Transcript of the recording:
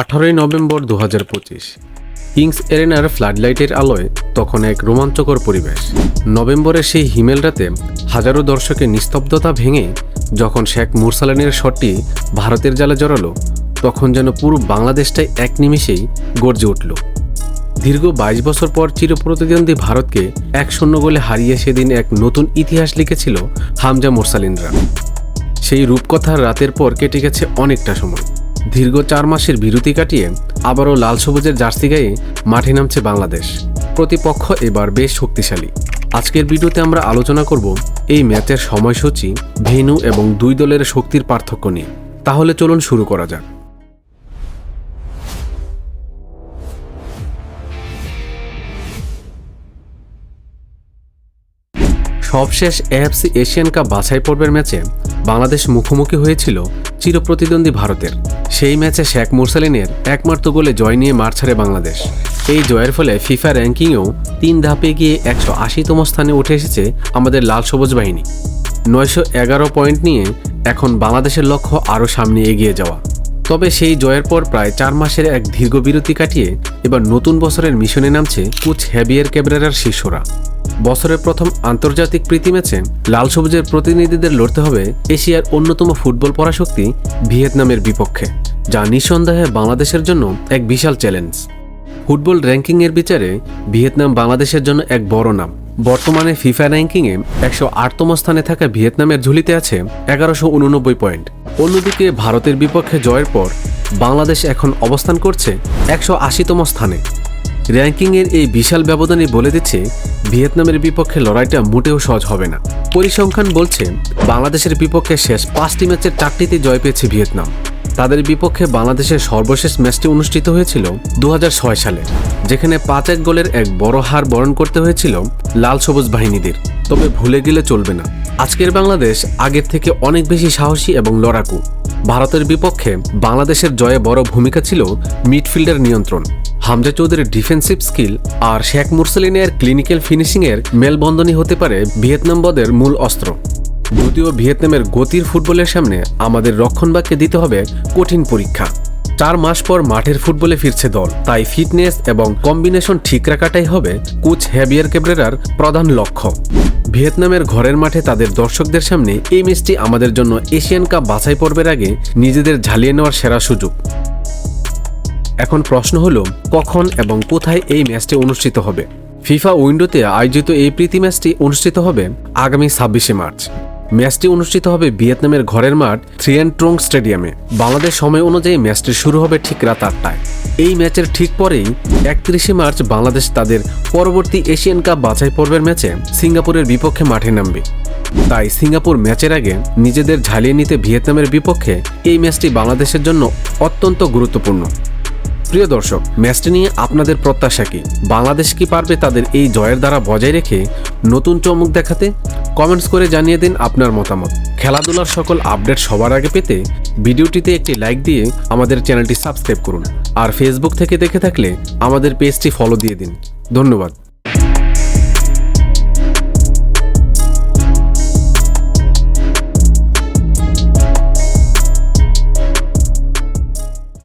18 November 2025 Kings এরেনার ফ্লাডলাইটের আলোয় তখন এক রোমাঞ্চকর পরিবেশ। নভেম্বরের সেই হিমেল রাতে হাজারো দর্শকের নিস্তব্ধতা ভেঙে যখন শেখ মুরসালিনের শটটি ভারতের জালে জড়ালো, তখন যেন পুরো বাংলাদেশটাই এক নিমেষেই গর্জে উঠল। দীর্ঘ 22 বছর পর চিরপ্রতিদ্বন্দ্বী ভারতকে 1-0 গোলে হারিয়ে সেদিন এক নতুন ইতিহাস লিখেছিল হামজা মুরসালিনরা। সেই রূপকথার রাতের পর কেটে গেছে অনেকটা সময়। দীর্ঘ 4 মাসের বিরতি কাটিয়ে আবারও লাল সবুজের জার্সি গায়ে মাঠে নামছে বাংলাদেশ। প্রতিপক্ষ এবার বেশ শক্তিশালী। আজকের ভিডিওতে আমরা আলোচনা করব এই ম্যাচের সময়সূচি, ভেন্যু এবং দুই দলের শক্তির পার্থক্য নিয়ে। তাহলে চলুন শুরু করা যাক। সবশেষ এএফসি এশিয়ান কাপ বাছাই পর্বের ম্যাচে বাংলাদেশ মুখোমুখি হয়েছিল চিরপ্রতিদ্বন্দ্বী ভারতের। সেই ম্যাচে শেখ মুরসালিনের একমাত্র গোলে জয় নিয়ে মাঠ ছাড়ে বাংলাদেশ। এই জয়ের ফলে ফিফা র্যাঙ্কিংয়েও 3 ধাপে গিয়ে 180তম স্থানে উঠে এসেছে আমাদের লাল সবুজ বাহিনী। 911 পয়েন্ট নিয়ে এখন বাংলাদেশের লক্ষ্য আরও সামনে এগিয়ে যাওয়া। তবে সেই জয়ের পর প্রায় 4 মাসের এক দীর্ঘ বিরতি কাটিয়ে এবার নতুন বছরের মিশনে নামছে কোচ হেভিয়ের ক্যাব্রেরার শিষ্যরা। বছরের প্রথম আন্তর্জাতিক প্রীতি ম্যাচে লাল সবুজের প্রতিনিধিদের লড়তে হবে এশিয়ার অন্যতম ফুটবল পরাশক্তি ভিয়েতনামের বিপক্ষে, যা নিঃসন্দেহে বাংলাদেশের জন্য এক বিশাল চ্যালেঞ্জ। ফুটবল র্যাঙ্কিংয়ের বিচারে ভিয়েতনাম বাংলাদেশের জন্য এক বড় নাম। বর্তমানে ফিফা র্যাঙ্কিংয়ে 108তম স্থানে থাকা ভিয়েতনামের ঝুলিতে আছে 1189 পয়েন্ট। অন্যদিকে ভারতের বিপক্ষে জয়ের পর বাংলাদেশ এখন অবস্থান করছে 180তম স্থানে। র্যাঙ্কিংয়ের এই বিশাল ব্যবধানই বলে দিচ্ছে ভিয়েতনামের বিপক্ষে লড়াইটা মোটেও সহজ হবে না। পরিসংখ্যান বলছে বাংলাদেশের বিপক্ষে শেষ 5টি ম্যাচের 4টিতে জয় পেয়েছে ভিয়েতনাম। তাদের বিপক্ষে বাংলাদেশের সর্বশেষ ম্যাচটি অনুষ্ঠিত হয়েছিল 2006 সালে, যেখানে 5-1 গোলের এক বড় হার বরণ করতে হয়েছিল লাল সবুজ বাহিনীদের। তবে ভুলে গেলে চলবে না, আজকের বাংলাদেশ আগের থেকে অনেক বেশি সাহসী এবং লড়াকু। ভারতের বিপক্ষে বাংলাদেশের জয়ে বড় ভূমিকা ছিল মিডফিল্ডের নিয়ন্ত্রণ। হামজা চৌধুরীর ডিফেন্সিভ স্কিল আর শেখ মুরসালিনের ক্লিনিক্যাল ফিনিশিংয়ের মেলবন্ধনই হতে পারে ভিয়েতনামবদের মূল অস্ত্র। যদিও ভিয়েতনামের গতির ফুটবলের সামনে আমাদের রক্ষণভাগকে দিতে হবে কঠিন পরীক্ষা। 4 মাস পর মাঠের ফুটবলে ফিরছে দল, তাই ফিটনেস এবং কম্বিনেশন ঠিক রাখাটাই হবে কোচ হেভিয়ের ক্যাব্রেরার প্রধান লক্ষ্য। ভিয়েতনামের ঘরের মাঠে তাদের দর্শকদের সামনে এই ম্যাচটি আমাদের জন্য এশিয়ান কাপ বাছাই পর্বের আগে নিজেদের ঝালিয়ে নেওয়ার সেরা সুযোগ। এখন প্রশ্ন হলো, কখন এবং কোথায় এই ম্যাচটি অনুষ্ঠিত হবে? ফিফা উইন্ডোতে আয়োজিত এই প্রীতি ম্যাচটি অনুষ্ঠিত হবে আগামী 26 মার্চ। ম্যাচটি অনুষ্ঠিত হবে ভিয়েতনামের ঘরের মাঠ থ্রিয়েন ট্রং স্টেডিয়ামে। বাংলাদেশ সময় অনুযায়ী ম্যাচটি শুরু হবে ঠিক রাত 8টায়। এই ম্যাচের ঠিক পরেই 31 মার্চ বাংলাদেশ তাদের পরবর্তী এশিয়ান কাপ বাছাই পর্বের ম্যাচে সিঙ্গাপুরের বিপক্ষে মাঠে নামবে। তাই সিঙ্গাপুর ম্যাচের আগে নিজেদের ঝালিয়ে নিতে ভিয়েতনামের বিপক্ষে এই ম্যাচটি বাংলাদেশের জন্য অত্যন্ত গুরুত্বপূর্ণ। প্রিয় দর্শক, ম্যাচটি নিয়ে আপনাদের প্রত্যাশা কি? বাংলাদেশ কি পারবে তাদের এই জয়ের দ্বারা বজায় রেখে নতুন চমক দেখাতে? কমেন্টস করে জানিয়ে দিন আপনার মতামত। খেলাধুলার সকল আপডেট সবার আগে পেতে ভিডিওটিতে একটি লাইক দিয়ে আমাদের চ্যানেলটি সাবস্ক্রাইব করুন। আর ফেসবুক থেকে দেখে থাকলে আমাদের পেজটি ফলো দিয়ে দিন। ধন্যবাদ।